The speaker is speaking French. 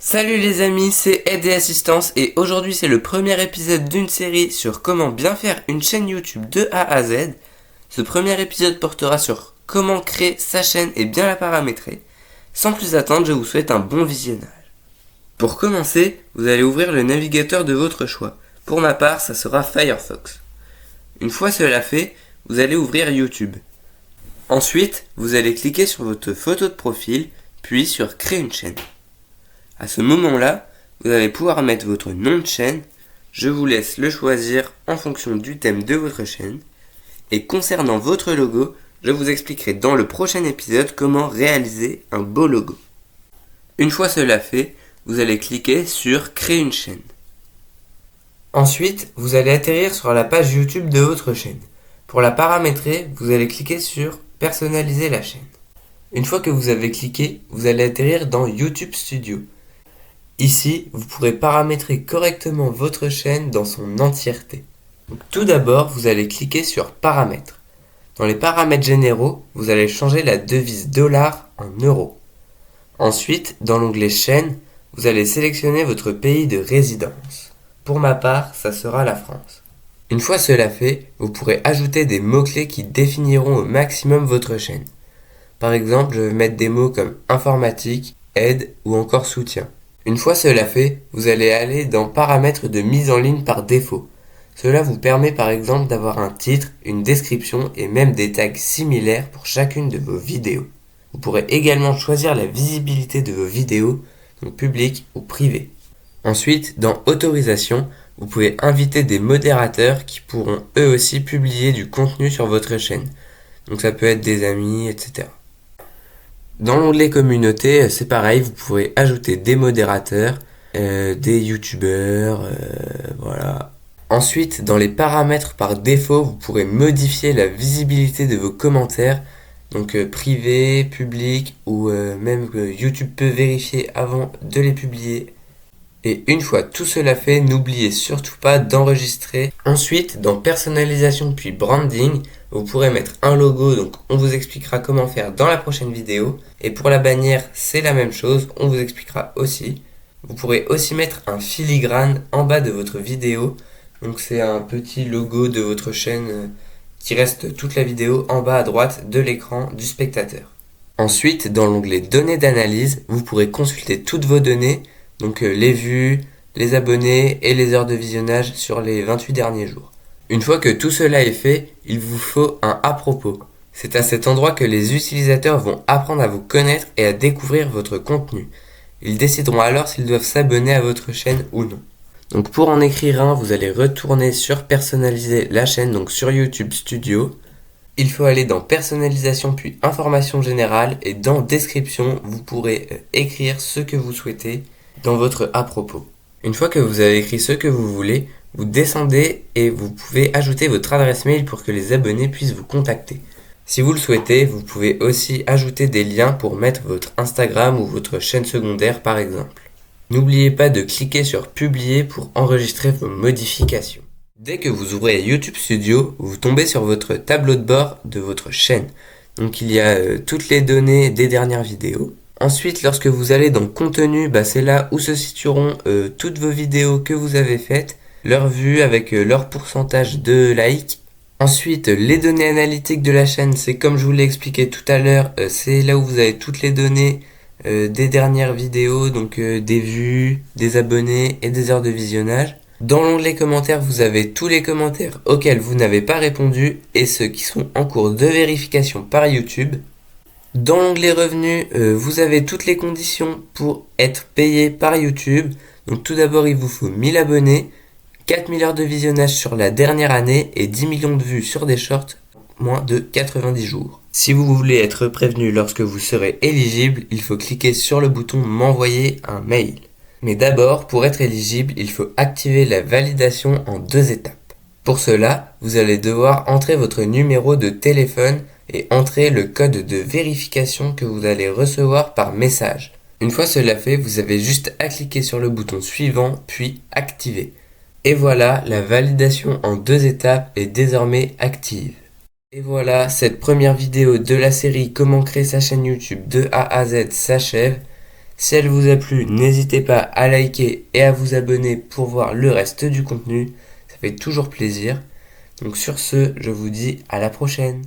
Salut les amis, c'est Aide et Assistance et aujourd'hui c'est le premier épisode d'une série sur comment bien faire une chaîne YouTube de A à Z. Ce premier épisode portera sur comment créer sa chaîne et bien la paramétrer. Sans plus attendre, je vous souhaite un bon visionnage. Pour commencer, vous allez ouvrir le navigateur de votre choix. Pour ma part, ça sera Firefox. Une fois cela fait, vous allez ouvrir YouTube. Ensuite, vous allez cliquer sur votre photo de profil, puis sur Créer une chaîne. À ce moment-là, vous allez pouvoir mettre votre nom de chaîne. Je vous laisse le choisir en fonction du thème de votre chaîne. Et concernant votre logo, je vous expliquerai dans le prochain épisode comment réaliser un beau logo. Une fois cela fait, vous allez cliquer sur Créer une chaîne. Ensuite, vous allez atterrir sur la page YouTube de votre chaîne. Pour la paramétrer, vous allez cliquer sur Personnaliser la chaîne. Une fois que vous avez cliqué, vous allez atterrir dans YouTube Studio. Ici, vous pourrez paramétrer correctement votre chaîne dans son entièreté. Donc, tout d'abord, vous allez cliquer sur Paramètres. Dans les paramètres généraux, vous allez changer la devise dollar en euros. Ensuite, dans l'onglet Chaîne, vous allez sélectionner votre pays de résidence. Pour ma part, ça sera la France. Une fois cela fait, vous pourrez ajouter des mots-clés qui définiront au maximum votre chaîne. Par exemple, je vais mettre des mots comme informatique, aide ou encore soutien. Une fois cela fait, vous allez aller dans Paramètres de mise en ligne par défaut. Cela vous permet par exemple d'avoir un titre, une description et même des tags similaires pour chacune de vos vidéos. Vous pourrez également choisir la visibilité de vos vidéos, donc publique ou privée. Ensuite, dans Autorisation, vous pouvez inviter des modérateurs qui pourront eux aussi publier du contenu sur votre chaîne. Donc ça peut être des amis, etc. Dans l'onglet Communauté, c'est pareil, vous pourrez ajouter des modérateurs, des youtubeurs, voilà. Ensuite, dans les paramètres par défaut, vous pourrez modifier la visibilité de vos commentaires, donc privé, public ou même YouTube peut vérifier avant de les publier. Et une fois tout cela fait, n'oubliez surtout pas d'enregistrer. Ensuite, dans personnalisation puis branding, vous pourrez mettre un logo, donc on vous expliquera comment faire dans la prochaine vidéo. Et pour la bannière, c'est la même chose, on vous expliquera aussi. Vous pourrez aussi mettre un filigrane en bas de votre vidéo. Donc c'est un petit logo de votre chaîne qui reste toute la vidéo en bas à droite de l'écran du spectateur. Ensuite, dans l'onglet Données d'analyse, vous pourrez consulter toutes vos données. Donc les vues, les abonnés et les heures de visionnage sur les 28 derniers jours. Une fois que tout cela est fait, il vous faut un à propos. C'est à cet endroit que les utilisateurs vont apprendre à vous connaître et à découvrir votre contenu. Ils décideront alors s'ils doivent s'abonner à votre chaîne ou non. Donc pour en écrire un, vous allez retourner sur Personnaliser la chaîne, donc sur YouTube Studio. Il faut aller dans Personnalisation puis Information générale et dans Description, vous pourrez écrire ce que vous souhaitez dans votre à propos. Une fois que vous avez écrit ce que vous voulez, vous descendez et vous pouvez ajouter votre adresse mail pour que les abonnés puissent vous contacter. Si vous le souhaitez, vous pouvez aussi ajouter des liens pour mettre votre Instagram ou votre chaîne secondaire par exemple. N'oubliez pas de cliquer sur Publier pour enregistrer vos modifications. Dès que vous ouvrez YouTube Studio, vous tombez sur votre tableau de bord de votre chaîne. Donc il y a toutes les données des dernières vidéos. Ensuite, lorsque vous allez dans Contenu, c'est là où se situeront toutes vos vidéos que vous avez faites, leurs vues avec leur pourcentage de likes. Ensuite, les données analytiques de la chaîne, c'est comme je vous l'ai expliqué tout à l'heure, c'est là où vous avez toutes les données des dernières vidéos, donc des vues, des abonnés et des heures de visionnage. Dans l'onglet commentaires, vous avez tous les commentaires auxquels vous n'avez pas répondu et ceux qui sont en cours de vérification par YouTube. Dans l'onglet revenus, vous avez toutes les conditions pour être payé par YouTube. Donc tout d'abord, il vous faut 1000 abonnés, 4000 heures de visionnage sur la dernière année et 10 millions de vues sur des shorts moins de 90 jours. Si vous voulez être prévenu lorsque vous serez éligible, il faut cliquer sur le bouton M'envoyer un mail. Mais d'abord, pour être éligible, il faut activer la validation en 2 étapes. Pour cela, vous allez devoir entrer votre numéro de téléphone et entrer le code de vérification que vous allez recevoir par message. Une fois cela fait, vous avez juste à cliquer sur le bouton suivant puis activer. Et voilà, la validation en 2 étapes est désormais active. Et voilà, cette première vidéo de la série Comment créer sa chaîne YouTube de A à Z s'achève. Si elle vous a plu, n'hésitez pas à liker et à vous abonner pour voir le reste du contenu. Ça fait toujours plaisir. Donc sur ce, je vous dis à la prochaine.